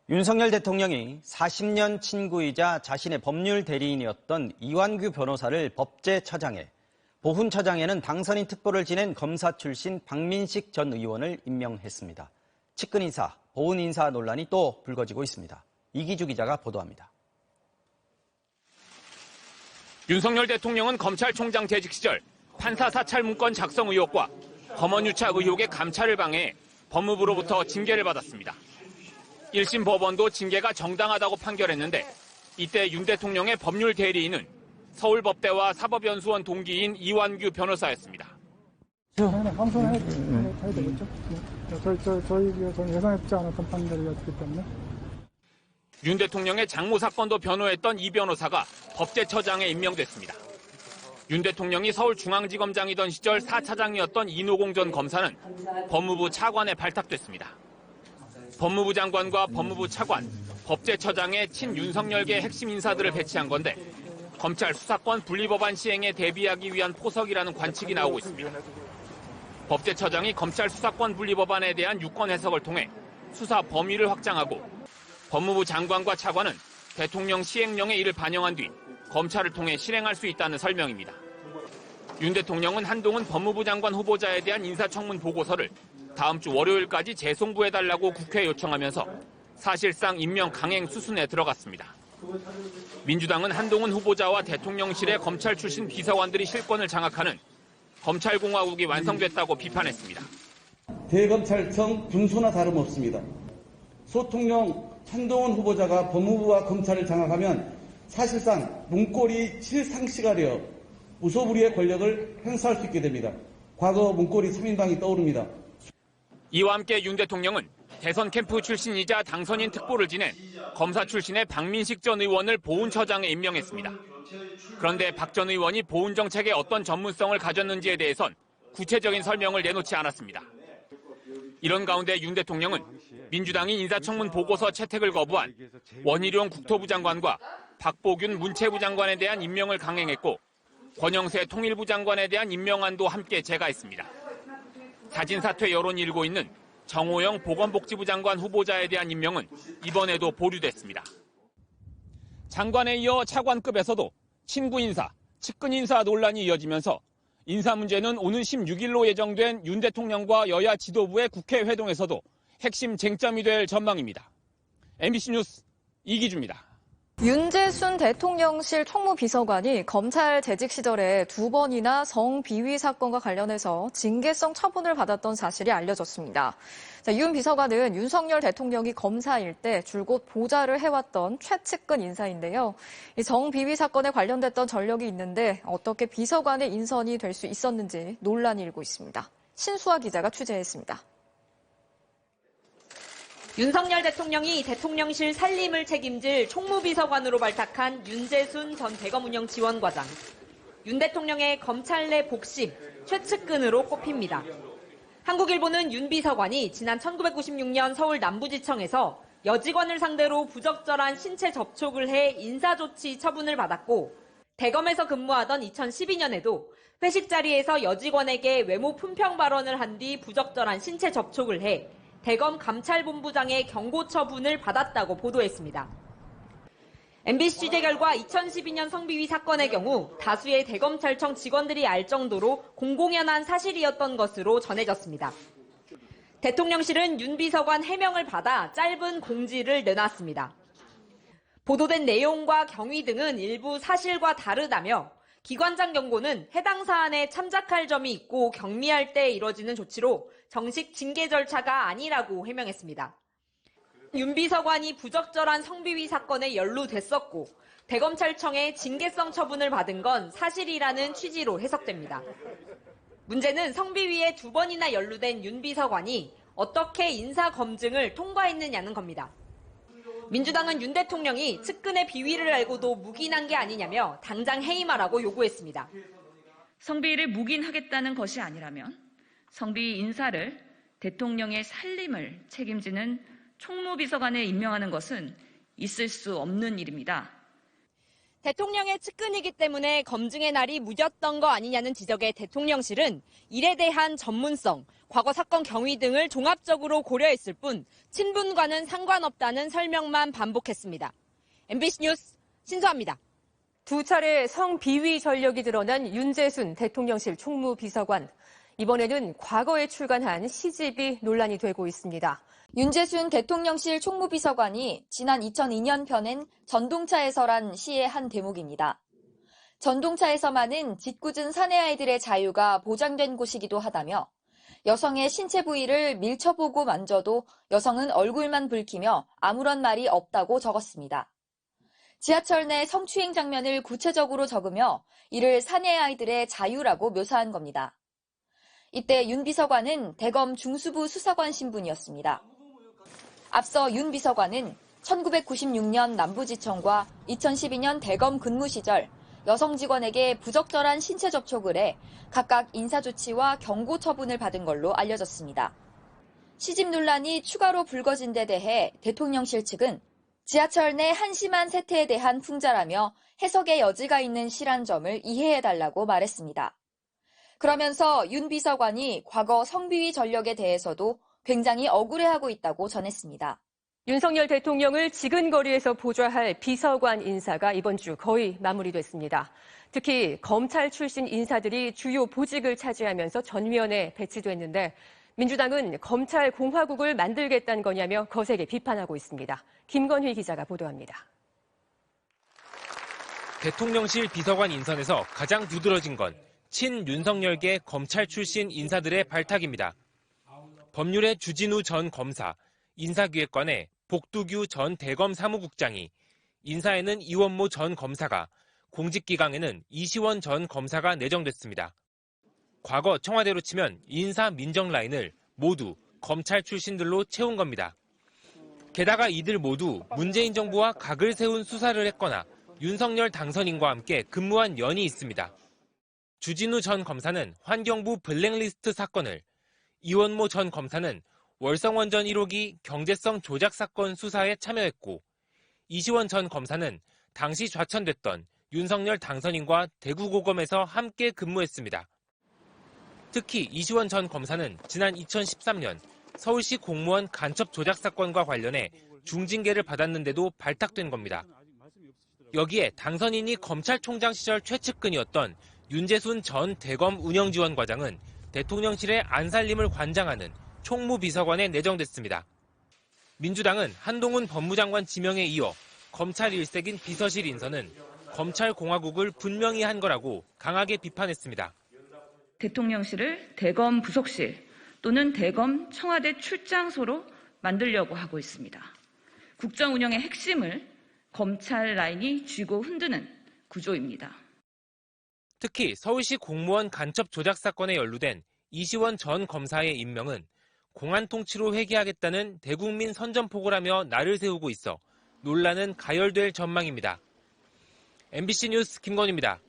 윤석열 대통령이 40년 친구이자 자신의 법률 대리인이었던 이완규 변호사를 법제처장에, 보훈처장에는 당선인 특보를 지낸 검사 출신 박민식 전 의원을 임명했습니다. 측근 인사, 보훈 인사 논란이 또 불거지고 있습니다. 이기주 기자가 보도합니다. 윤석열 대통령은 검찰총장 재직 시절 판사 사찰 문건 작성 의혹과 검언유착 의혹의 감찰을 방해해 법무부로부터 징계를 받았습니다. 1심 법원도 징계가 정당하다고 판결했는데 이때 윤 대통령의 법률 대리인은 서울법대와 사법연수원 동기인 이완규 변호사였습니다. 저희는 방송해야 되겠죠. 저희 예상했지 않았던 판결이었기 때문에. 윤 대통령의 장모 사건도 변호했던 이 변호사가 법제처장에 임명됐습니다. 윤 대통령이 서울중앙지검장이던 시절 4차장이었던 이노공 전 검사는 법무부 차관에 발탁됐습니다. 법무부 장관과 법무부 차관, 법제처장의 친윤석열계 핵심 인사들을 배치한 건데 검찰 수사권 분리법안 시행에 대비하기 위한 포석이라는 관측이 나오고 있습니다. 법제처장이 검찰 수사권 분리법안에 대한 유권 해석을 통해 수사 범위를 확장하고 법무부 장관과 차관은 대통령 시행령에 이를 반영한 뒤 검찰을 통해 실행할 수 있다는 설명입니다. 윤 대통령은 한동훈 법무부 장관 후보자에 대한 인사청문 보고서를 다음 주 월요일까지 재송부해달라고 국회에 요청하면서 사실상 임명 강행 수순에 들어갔습니다. 민주당은 한동훈 후보자와 대통령실의 검찰 출신 비서관들이 실권을 장악하는 검찰공화국이 완성됐다고 비판했습니다. 대검찰청 군수나 다름없습니다. 소통령 한동훈 후보자가 법무부와 검찰을 장악하면 사실상 문고리 7상시가 되어 무소불위의 권력을 행사할 수 있게 됩니다. 과거 문고리 3인방이 떠오릅니다. 이와 함께 윤 대통령은 대선 캠프 출신이자 당선인 특보를 지낸 검사 출신의 박민식 전 의원을 보훈처장에 임명했습니다. 그런데 박 전 의원이 보훈 정책에 어떤 전문성을 가졌는지에 대해선 구체적인 설명을 내놓지 않았습니다. 이런 가운데 윤 대통령은 민주당이 인사청문 보고서 채택을 거부한 원희룡 국토부 장관과 박보균 문체부 장관에 대한 임명을 강행했고 권영세 통일부 장관에 대한 임명안도 함께 제거했습니다. 자진 사퇴 여론이 일고 있는 정호영 보건복지부 장관 후보자에 대한 임명은 이번에도 보류됐습니다. 장관에 이어 차관급에서도 친구 인사, 측근 인사 논란이 이어지면서 인사 문제는 오는 16일로 예정된 윤 대통령과 여야 지도부의 국회 회동에서도 핵심 쟁점이 될 전망입니다. MBC 뉴스 이기주입니다. 윤재순 대통령실 총무비서관이 검찰 재직 시절에 2번이나 성비위 사건과 관련해서 징계성 처분을 받았던 사실이 알려졌습니다. 윤 비서관은 윤석열 대통령이 검사일 때 줄곧 보좌를 해왔던 최측근 인사인데요. 이 성비위 사건에 관련됐던 전력이 있는데 어떻게 비서관의 인선이 될 수 있었는지 논란이 일고 있습니다. 신수아 기자가 취재했습니다. 윤석열 대통령이 대통령실 살림을 책임질 총무비서관으로 발탁한 윤재순 전 대검운영지원과장. 윤 대통령의 검찰 내 복심, 최측근으로 꼽힙니다. 한국일보는 윤 비서관이 지난 1996년 서울 남부지청에서 여직원을 상대로 부적절한 신체 접촉을 해 인사조치 처분을 받았고 대검에서 근무하던 2012년에도 회식 자리에서 여직원에게 외모 품평 발언을 한 뒤 부적절한 신체 접촉을 해 대검 감찰본부장의 경고 처분을 받았다고 보도했습니다. MBC 취재 결과 2012년 성비위 사건의 경우 다수의 대검찰청 직원들이 알 정도로 공공연한 사실이었던 것으로 전해졌습니다. 대통령실은 윤 비서관 해명을 받아 짧은 공지를 내놨습니다. 보도된 내용과 경위 등은 일부 사실과 다르다며 기관장 경고는 해당 사안에 참작할 점이 있고 경미할 때 이뤄지는 조치로 정식 징계 절차가 아니라고 해명했습니다. 윤 비서관이 부적절한 성비위 사건에 연루됐었고 대검찰청에 징계성 처분을 받은 건 사실이라는 취지로 해석됩니다. 문제는 성비위에 2번이나 연루된 윤 비서관이 어떻게 인사 검증을 통과했느냐는 겁니다. 민주당은 윤 대통령이 측근의 비위를 알고도 묵인한 게 아니냐며 당장 해임하라고 요구했습니다. 성비위를 묵인하겠다는 것이 아니라면 성비위 인사를 대통령의 살림을 책임지는 총무비서관에 임명하는 것은 있을 수 없는 일입니다. 대통령의 측근이기 때문에 검증의 날이 무뎠던 거 아니냐는 지적에 대통령실은 일에 대한 전문성, 과거 사건 경위 등을 종합적으로 고려했을 뿐 친분과는 상관없다는 설명만 반복했습니다. MBC 뉴스 신수아입니다. 두 차례 성비위 전력이 드러난 윤재순 대통령실 총무비서관. 이번에는 과거에 출간한 시집이 논란이 되고 있습니다. 윤재순 대통령실 총무비서관이 지난 2002년 펴낸 전동차에서란 시의 한 대목입니다. 전동차에서만은 짓궂은 사내 아이들의 자유가 보장된 곳이기도 하다며 여성의 신체 부위를 밀쳐보고 만져도 여성은 얼굴만 붉히며 아무런 말이 없다고 적었습니다. 지하철 내 성추행 장면을 구체적으로 적으며 이를 사내 아이들의 자유라고 묘사한 겁니다. 이때 윤 비서관은 대검 중수부 수사관 신분이었습니다. 앞서 윤 비서관은 1996년 남부지청과 2012년 대검 근무 시절 여성 직원에게 부적절한 신체 접촉을 해 각각 인사조치와 경고 처분을 받은 걸로 알려졌습니다. 시집 논란이 추가로 불거진 데 대해 대통령실 측은 지하철 내 한심한 세태에 대한 풍자라며 해석의 여지가 있는 시란 점을 이해해달라고 말했습니다. 그러면서 윤 비서관이 과거 성비위 전력에 대해서도 굉장히 억울해하고 있다고 전했습니다. 윤석열 대통령을 지근거리에서 보좌할 비서관 인사가 이번 주 거의 마무리됐습니다. 특히 검찰 출신 인사들이 주요 보직을 차지하면서 전위원회에 배치됐는데 민주당은 검찰 공화국을 만들겠다는 거냐며 거세게 비판하고 있습니다. 김건희 기자가 보도합니다. 대통령실 비서관 인선에서 가장 두드러진 건 친윤석열계 검찰 출신 인사들의 발탁입니다. 법률의 주진우 전 검사, 인사기획관의 복두규 전 대검 사무국장이, 인사에는 이원모 전 검사가, 공직기강에는 이시원 전 검사가 내정됐습니다. 과거 청와대로 치면 인사 민정 라인을 모두 검찰 출신들로 채운 겁니다. 게다가 이들 모두 문재인 정부와 각을 세운 수사를 했거나 윤석열 당선인과 함께 근무한 연이 있습니다. 주진우 전 검사는 환경부 블랙리스트 사건을, 이원모 전 검사는 월성원전 1호기 경제성 조작 사건 수사에 참여했고, 이시원 전 검사는 당시 좌천됐던 윤석열 당선인과 대구고검에서 함께 근무했습니다. 특히 이시원 전 검사는 지난 2013년 서울시 공무원 간첩 조작 사건과 관련해 중징계를 받았는데도 발탁된 겁니다. 여기에 당선인이 검찰총장 시절 최측근이었던 윤재순 전 대검 운영지원과장은 대통령실의 안살림을 관장하는 총무비서관에 내정됐습니다. 민주당은 한동훈 법무장관 지명에 이어 검찰 일색인 비서실 인선은 검찰 공화국을 분명히 한 거라고 강하게 비판했습니다. 대통령실을 대검 부속실 또는 대검 청와대 출장소로 만들려고 하고 있습니다. 국정 운영의 핵심을 검찰 라인이 쥐고 흔드는 구조입니다. 특히 서울시 공무원 간첩 조작 사건에 연루된 이시원 전 검사의 임명은 공안 통치로 회귀하겠다는 대국민 선전포고라며 날을 세우고 있어 논란은 가열될 전망입니다. MBC 뉴스 김건희입니다.